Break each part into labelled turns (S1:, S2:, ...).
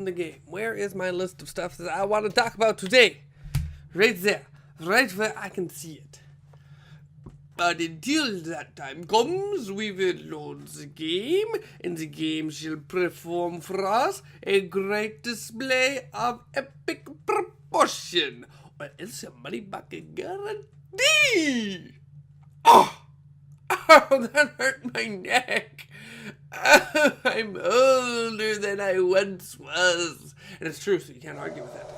S1: open the game. Where is my list of stuff that I want to talk about today? Right there. Right where I can see it. But until that time comes, we will load the game, and the game shall perform for us a great display of epic proportion, or else a money back guarantee. Oh, that hurt my neck. I'm older than I once was. And it's true, so you can't argue with that.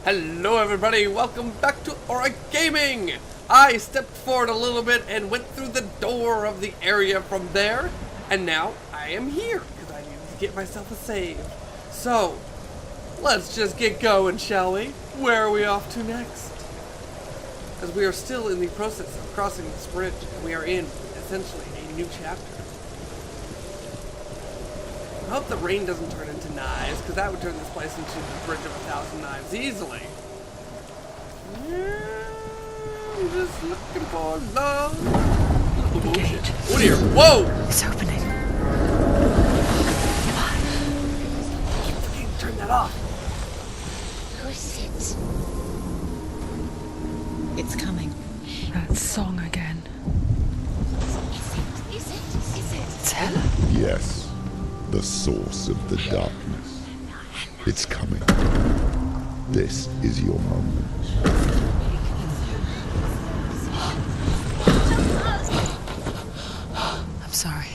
S1: Hello everybody, welcome back to Origaming. I stepped forward a little bit and went through the door of the area from there, and now I am here, because I needed to get myself a save. So, let's just get going, shall we? Where are we off to next? As we are still in the process of crossing this bridge, and we are in, essentially, a new chapter. I hope the rain doesn't turn into knives, because that would turn this place into the bridge of 1,000 knives easily. I'm just looking for love. Oh, shit. Oh dear. Whoa!
S2: It's opening.
S1: You freaking turn that off.
S2: Who is it? It's coming. That song again. Is it? It's Helen.
S3: Yes. The source of the darkness. It's coming. This is your moment.
S2: I'm sorry.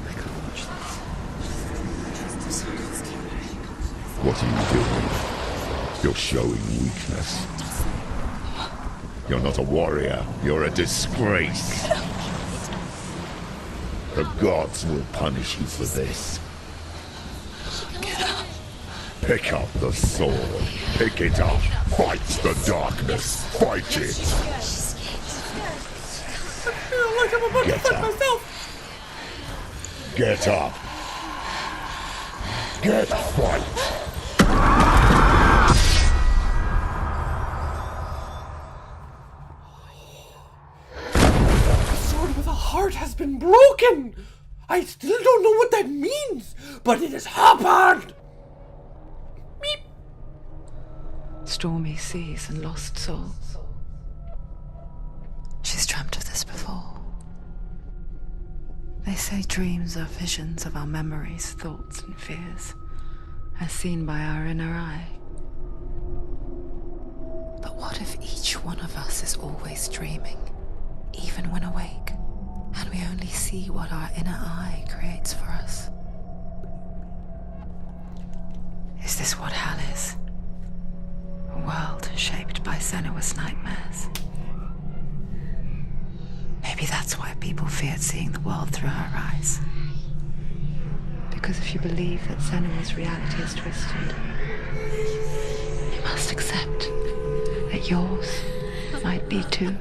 S2: I can't watch this.
S3: What are you doing? You're showing weakness. You're not a warrior. You're a disgrace. The gods will punish you for this.
S2: Get up.
S3: Pick up the sword. Pick it up. Fight the darkness. Fight it.
S1: I feel like I'm about to fight myself.
S3: Get up. Get fight.
S1: The sword with a heart has been broken. I still don't know what that means, but it has happened. Meep.
S2: Stormy seas and lost souls. She's dreamt of this before. They say dreams are visions of our memories, thoughts, and fears, as seen by our inner eye. But what if each one of us is always dreaming, even when awake, and we only see what our inner eye creates for us? Is this what hell is? A world shaped by Senua's nightmares. Maybe that's why people feared seeing the world through her eyes. Because if you believe that Senua's reality is twisted, you must accept that yours might be too.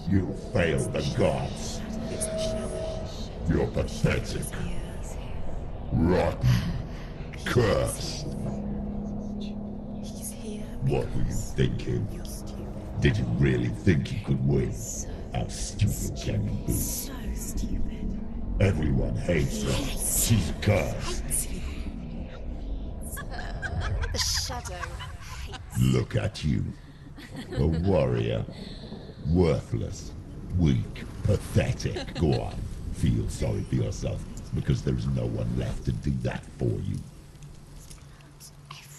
S3: You failed the gods. You're pathetic. Rotten. Cursed. What were you thinking? Did you really think you could win? How stupid can you be?
S4: So stupid.
S3: Everyone hates her. She's cursed.
S4: The shadow hates.
S3: Look at you. A warrior. Worthless. Weak. Pathetic. Go on. Feel sorry for yourself, because there is no one left to do that for you.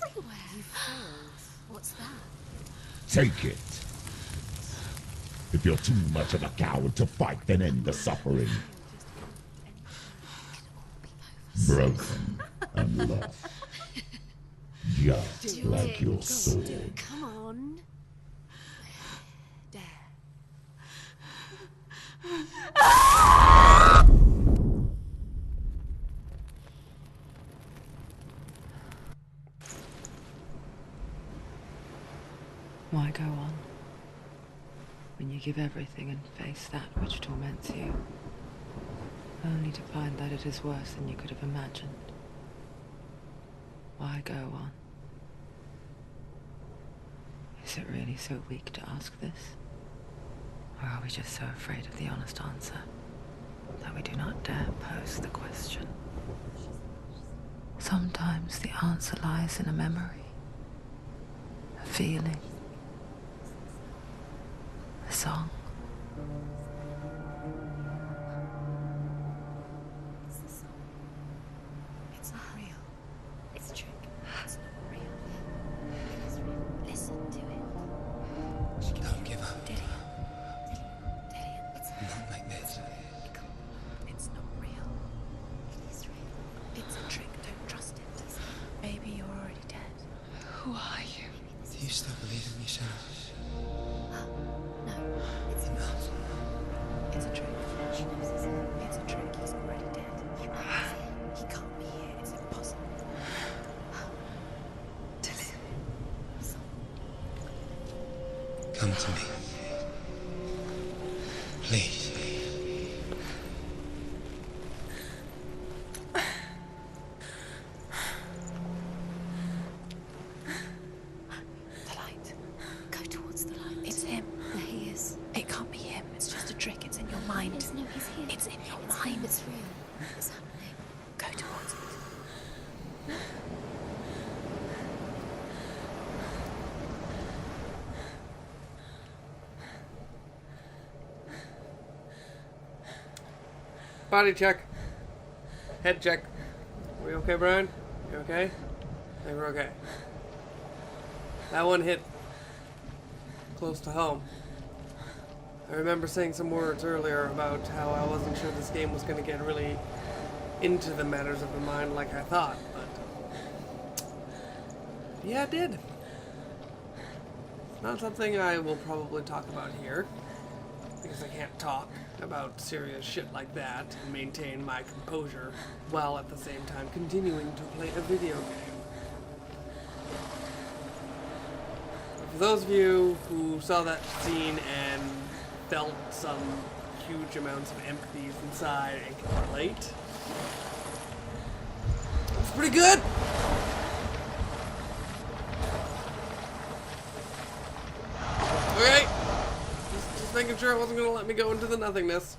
S4: Everywhere. You failed. What's that?
S3: Take it. If you're too much of a coward to fight, then end the suffering. Broken and lost. Just like your sword.
S4: Come on. There.
S2: Why go on when you give everything and face that which torments you, only to find that it is worse than you could have imagined? Why go on? Is it really so weak to ask this? Or are we just so afraid of the honest answer that we do not dare pose the question? Sometimes the answer lies in a memory, a feeling, a song.
S4: It's the song. It's not real. It's a trick. It's not real. It is real. Listen to it.
S5: Don't give up.
S4: Dillion. Dillion. It's
S5: Not like this.
S4: It's not real. It is real. It's a trick. Don't trust it. Maybe you're already dead.
S2: Who are you?
S5: Do you still believe in me, Senua?
S4: No, it's not. It's a trick. She knows it's a trick. He's already dead. He knows it. He can't be here. It's impossible.
S5: Come to me. Please.
S4: The light. Go towards the light. It's him. There he is. It can't be him. It's just a trick. It's in your mind. No, he's here. It's in your mind. It's real. It's happening. Go towards it.
S1: Body check. Head check. Are we okay, Brian? You okay? I think we're okay. That one hit close to home. I remember saying some words earlier about how I wasn't sure this game was going to get really into the matters of the mind like I thought, but yeah, it did. Not something I will probably talk about here, because I can't talk about serious shit like that and maintain my composure while at the same time continuing to play a video game. For those of you who saw that scene and felt some huge amounts of empathy inside and can relate, it's pretty good! Okay! Just making sure it wasn't gonna let me go into the nothingness.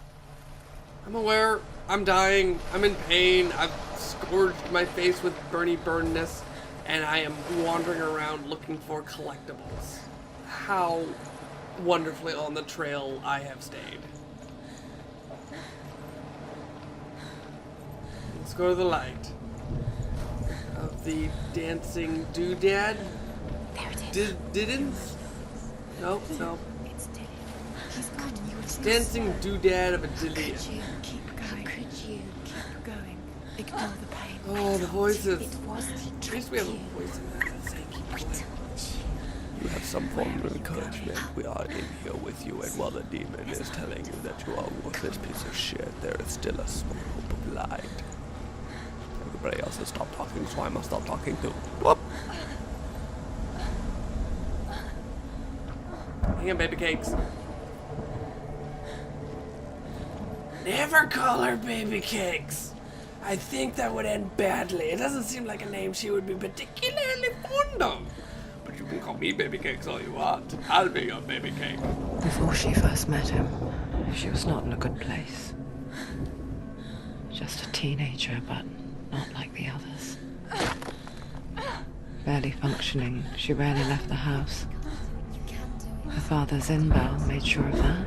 S1: I'm aware, I'm dying, I'm in pain, I've scourged my face with burnness, and I am wandering around looking for collectibles. How wonderfully on the trail I have stayed. Let's go to the light. Of the dancing DoDad?
S4: There it is.
S1: Didn't? Nope, no.
S4: It's Dillion. He's good. You were
S1: Dancing DoDad of a
S4: Could
S1: Dillion.
S4: you keep going? Could you keep going? Ignore the pain.
S1: Oh, the voices.
S4: It wasn't a
S1: At least we have a voice in there that say keep going. You have some form of encouragement. We are in here with you, and while the demon is telling you that you are a worthless piece of shit, there is still a small hope of light. Everybody else has stopped talking, so I must stop talking too. Whoop! Hang on, baby cakes. Never call her baby cakes. I think that would end badly. It doesn't seem like a name she would be particularly fond of. But you can call me baby cakes all you want. I'll be your baby cake.
S2: Before she first met him, she was not in a good place. Just a teenager, but not like the others. Barely functioning, she rarely left the house. Her father's in-bell made sure of that.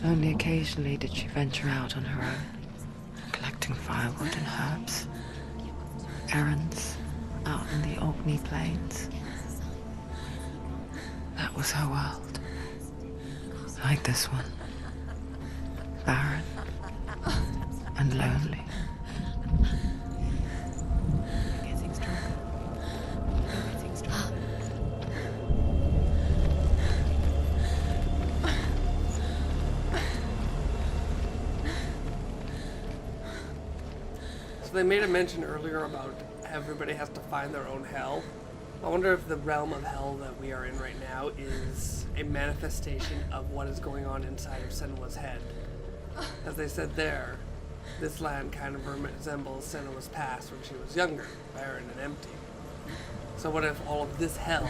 S2: Only occasionally did she venture out on her own, collecting firewood and herbs. Errands out in the Orkney Plains. That was her world. Like this one. Barren and lonely.
S4: Getting stronger. Getting stronger.
S1: So they made a mention earlier about everybody has to find their own hell. I wonder if the realm of hell that we are in right now is a manifestation of what is going on inside of Senua's head. As they said there, this land kind of resembles Senua's past when she was younger, barren and empty. So what if all of this hell,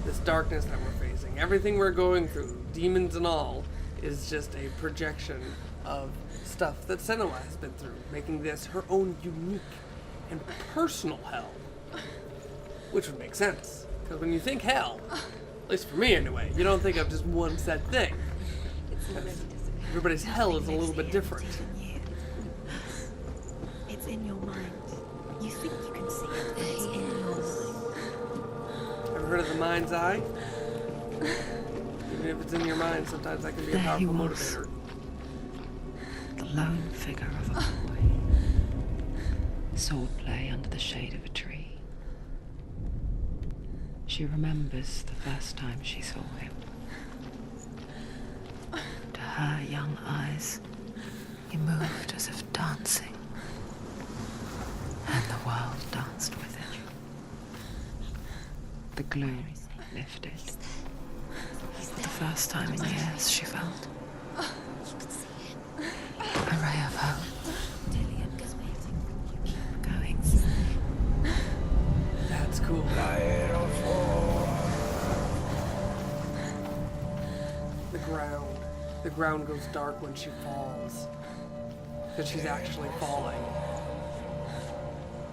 S1: this darkness that we're facing, everything we're going through, demons and all, is just a projection of stuff that Senua has been through, making this her own unique and personal hell. Which would make sense, because when you think hell, at least for me anyway, you don't think of just one set thing. Everybody's hell is a little bit different.
S4: It's in your mind. You think you can see it, but it's in your mind.
S1: Ever heard of the mind's eye? Even if it's in your mind, sometimes that can be a
S2: There he
S1: powerful
S2: was.
S1: motivator.
S2: The lone figure of a boy. Swordplay under the shade of a tree. She remembers the first time she saw him. To her young eyes, he moved as if dancing, and the world danced with him. The gloom lifted. For the first time in years, she felt a ray of hope.
S4: Dillion is waiting.
S2: Keep going.
S1: That's cool. The ground goes dark when she falls. Because she's actually falling.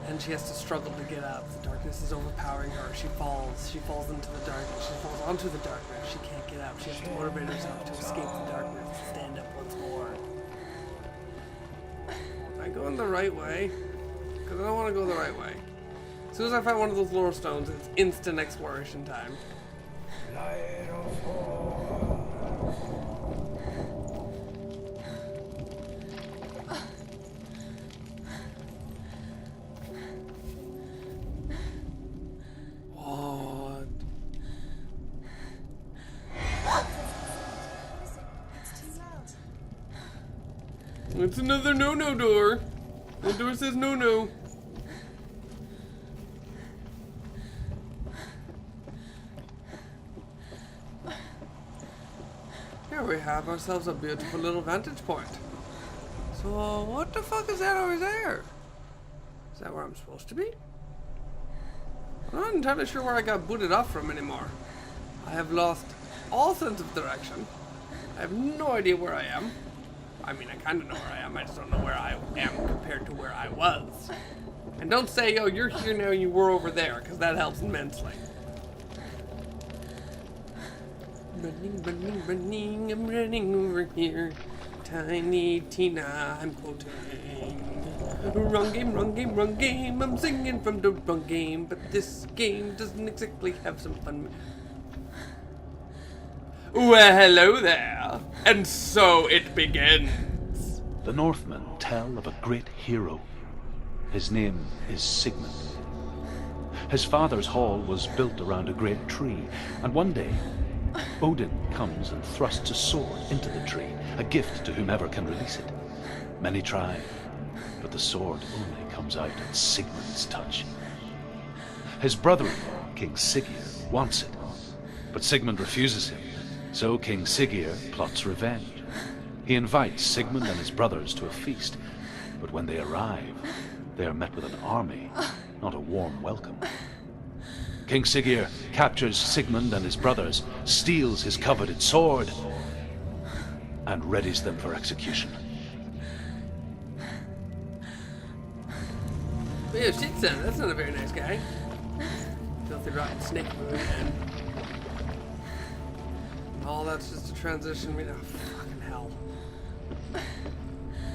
S1: And she has to struggle to get up. The darkness is overpowering her. She falls. She falls into the darkness. She falls onto the darkness. She can't get up. She has to motivate herself to escape the darkness, to stand up once more. Am I going the right way? Because I don't want to go the right way. As soon as I find one of those lore stones, it's instant exploration time. What? It's another no-no door. The door says no-no. Here we have ourselves a beautiful little vantage point. So what the fuck is that over there? Is that where I'm supposed to be? I'm not entirely sure where I got booted off from anymore. I have lost all sense of direction. I have no idea where I am. I mean, I kind of know where I am. I just don't know where I am compared to where I was. And don't say, oh, you're here now, you were over there, because that helps immensely. Running, running, running, I'm running over here. Tiny Tina, I'm quoting. Wrong game, wrong game, wrong game. I'm singing from the wrong game, but this game doesn't exactly have some fun. Well, hello there. And so it begins.
S6: The Northmen tell of a great hero. His name is Sigmund. His father's hall was built around a great tree, and one day Odin comes and thrusts a sword into the tree, a gift to whomever can release it. Many try, but the sword only comes out at Sigmund's touch. His brother-in-law, King Siggeir, wants it, but Sigmund refuses him, so King Siggeir plots revenge. He invites Sigmund and his brothers to a feast, but when they arrive, they are met with an army, not a warm welcome. King Siggeir captures Sigmund and his brothers, steals his coveted sword, and readies them for execution.
S1: But yeah, Shitson, that's not a very nice guy. Filthy rotten snake movie, and all that's just a transition. Oh, fucking hell.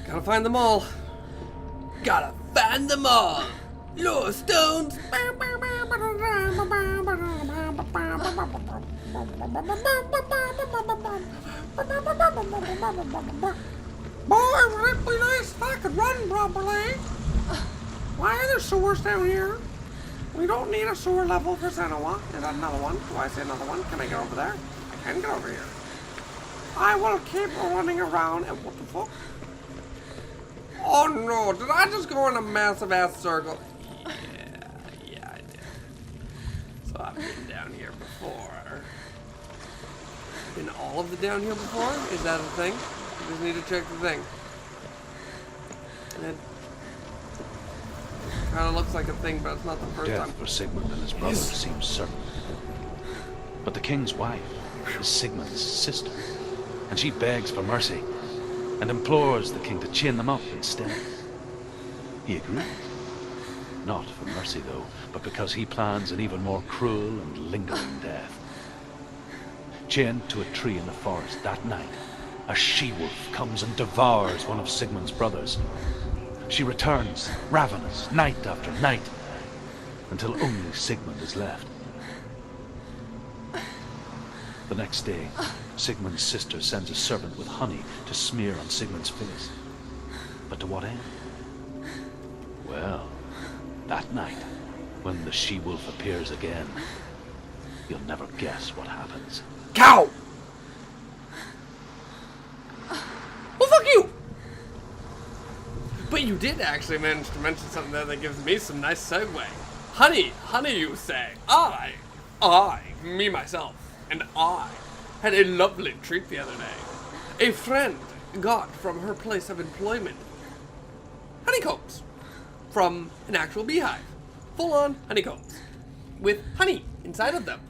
S1: Gotta find them all. Gotta find them all. Lore stones. Boy, would it be nice if I could run properly? Why are there sewers down here? We don't need a sewer level for Senua. Is that another one? Do I see another one? Can I get over there? I can get over here. I will keep running around. And what the fuck? Oh no, did I just go in a massive ass circle? Yeah, I did. So I've been down here before. Been all of the down here before? Is that a thing? I just need to check the thing. And it kind of looks like a thing, but it's not the first time.
S6: Death for Sigmund and his brothers seems certain. But the king's wife is Sigmund's sister, and she begs for mercy. and implores the king to chain them up instead. He agrees. Not for mercy, though, but because he plans an even more cruel and lingering death. Chained to a tree in the forest that night, a she-wolf comes and devours one of Sigmund's brothers. She returns, ravenous, night after night, until only Sigmund is left. The next day, Sigmund's sister sends a servant with honey to smear on Sigmund's face. But to what end? Well, that night, when the she-wolf appears again, you'll never guess what happens.
S1: Cow! Well, fuck you! But you did actually manage to mention something there that gives me some nice segue. Honey, you say. Me, myself, and I had a lovely treat the other day. A friend got from her place of employment honeycombs from an actual beehive. Full-on honeycombs with honey inside of them.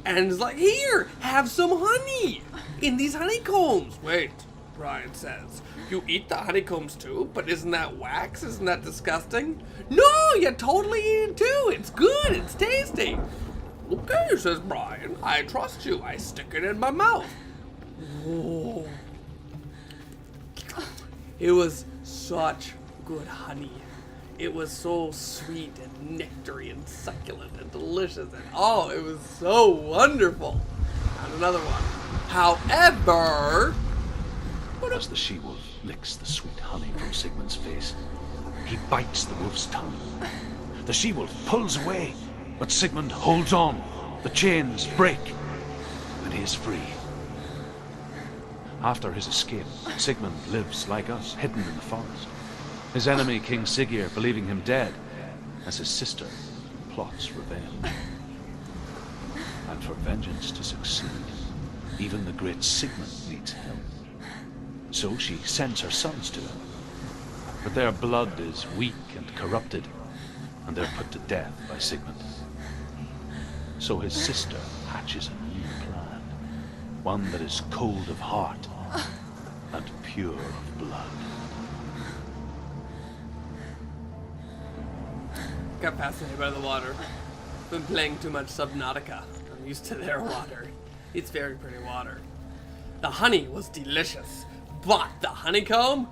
S1: And it's like, here, have some honey in these honeycombs. Wait, Brian says, you eat the honeycombs too? But isn't that wax? Isn't that disgusting? No, you totally eat it too. It's good, it's tasty. Okay, says Brian, I trust you. I stick it in my mouth. Whoa. It was such good honey. It was so sweet and nectary and succulent and delicious, and oh, it was so wonderful. And another one. However,
S6: as the she-wolf licks the sweet honey from Sigmund's face, he bites the wolf's tongue. The she-wolf pulls away, but Sigmund holds on. The chains break, and he is free. After his escape, Sigmund lives like us, hidden in the forest. His enemy, King Siggeir, believing him dead, as his sister plots revenge. And for vengeance to succeed, even the great Sigmund needs help. So she sends her sons to him. But their blood is weak and corrupted, and they're put to death by Sigmund. So his sister hatches a new plan, one that is cold of heart and pure of blood.
S1: Got fascinated by the water. Been playing too much Subnautica. I'm used to their water. It's very pretty water. The honey was delicious, but the honeycomb?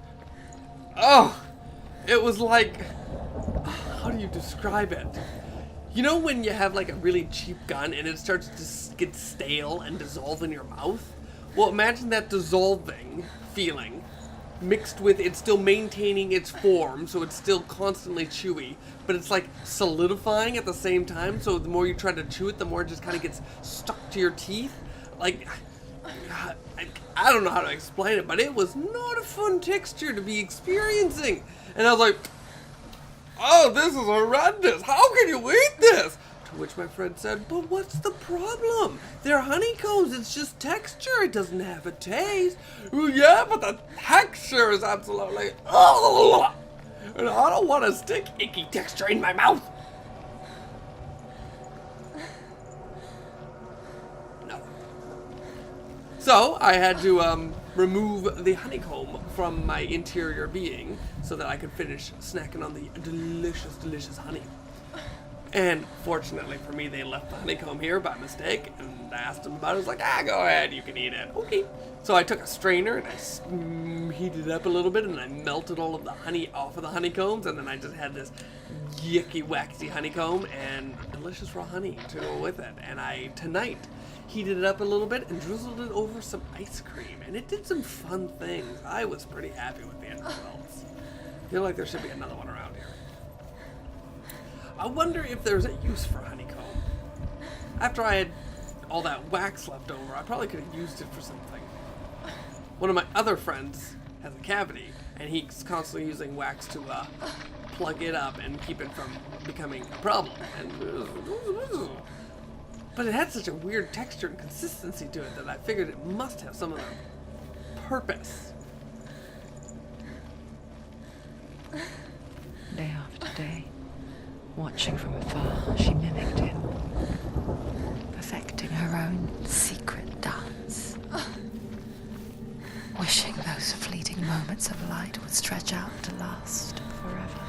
S1: Oh, it was like, how do you describe it? You know when you have like a really cheap gun and it starts to get stale and dissolve in your mouth? Well, imagine that dissolving feeling mixed with it still maintaining its form, so it's still constantly chewy, but it's like solidifying at the same time, so the more you try to chew it, the more it just kind of gets stuck to your teeth. Like, I don't know how to explain it, but it was not a fun texture to be experiencing. And I was like, oh, this is horrendous. How can you eat this? To which my friend said, but what's the problem? They're honeycombs. It's just texture. It doesn't have a taste. Well, yeah, but the texture is absolutely... Oh, and I don't want to stick icky texture in my mouth. No. So I had to remove the honeycomb from my interior being so that I could finish snacking on the delicious, delicious honey. And fortunately for me, they left the honeycomb here by mistake, and I asked them about it. I was like, go ahead, you can eat it. Okay. So I took a strainer and I heated it up a little bit, and I melted all of the honey off of the honeycombs, and then I just had this yucky, waxy honeycomb and delicious raw honey to go with it. And I, tonight, heated it up a little bit and drizzled it over some ice cream, and it did some fun things. I was pretty happy with the end results. I feel like there should be another one around here. I wonder if there's a use for honeycomb. After I had all that wax left over, I probably could have used it for something. One of my other friends has a cavity, and he's constantly using wax to plug it up and keep it from becoming a problem. But it had such a weird texture and consistency to it that I figured it must have some other purpose.
S2: Day after day, watching from afar, she mimicked him, perfecting her own secret dance, wishing fleeting moments of light would stretch out to last forever.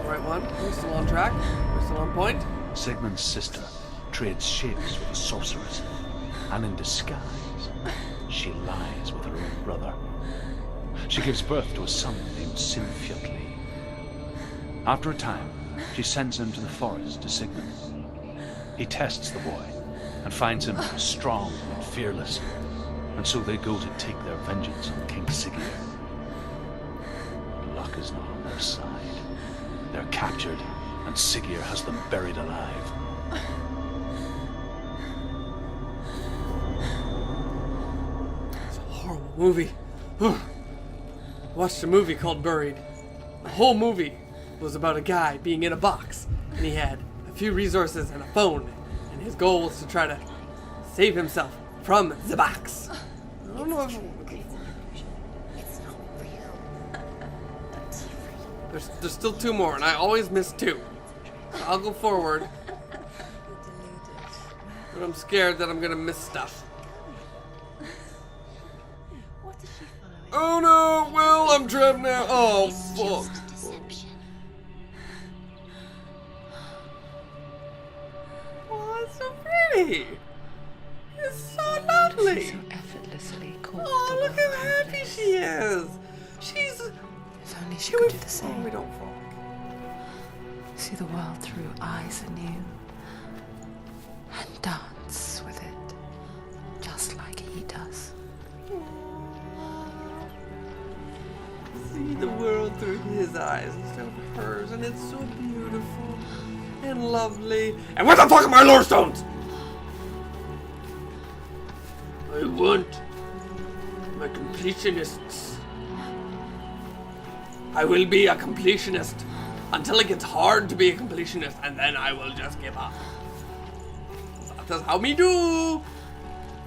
S1: Right one. We're still on track. We're still on point.
S6: Sigmund's sister trades shapes with a sorceress, and in disguise, she lies with her own brother. She gives birth to a son named Sinfjotli. After a time, she sends him to the forest to Sigmund. He tests the boy and finds him strong and fearless, and so they go to take their vengeance on King Siggeir. But luck is not on their side. They're captured, and Siggeir has them buried alive.
S1: It's a horrible movie. Watched a movie called Buried. The whole movie was about a guy being in a box, and he had a few resources and a phone, and his goal was to try to save himself from the box. I don't know if
S4: It's not real.
S1: there's still two more, and I always miss two. So I'll go forward, but I'm scared that I'm gonna miss stuff.
S4: What is she following?
S1: Oh no! Well, I'm trapped now. Oh fuck!
S4: Deception.
S1: Oh, it's so pretty. It's so lovely.
S2: So effortlessly caught
S1: Oh,
S2: the
S1: look
S2: world
S1: how
S2: in
S1: happy
S2: place.
S1: she is. She's.
S2: If only she
S1: Can
S2: could
S1: we
S2: do the
S1: Oh,
S2: same.
S1: we don't frolic.
S2: See the world through eyes anew. And dance with it. Just like he does.
S1: See the world through his eyes instead of hers, and it's so beautiful and lovely. And where the fuck are my lore stones? I want my completionists. I will be a completionist until it gets hard to be a completionist, and then I will just give up. That's how me do.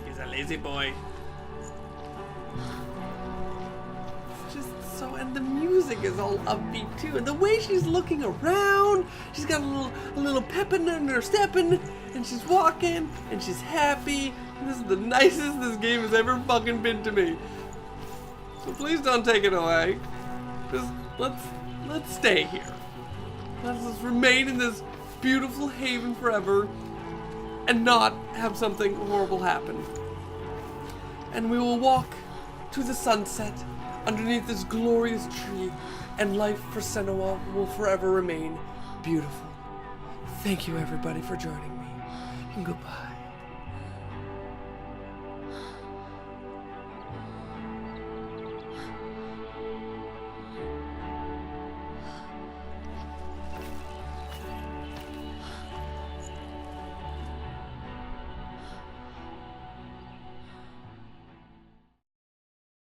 S1: He's a lazy boy. Just so, and the music is all upbeat too, and the way she's looking around, she's got a little pep in her stepping, and she's walking, and she's happy. And this is the nicest this game has ever fucking been to me. So please don't take it away. Just let's stay here. Let's just remain in this beautiful haven forever, and not have something horrible happen. And we will walk to the sunset underneath this glorious tree, and life for Senua will forever remain beautiful. Thank you everybody for joining me, and goodbye.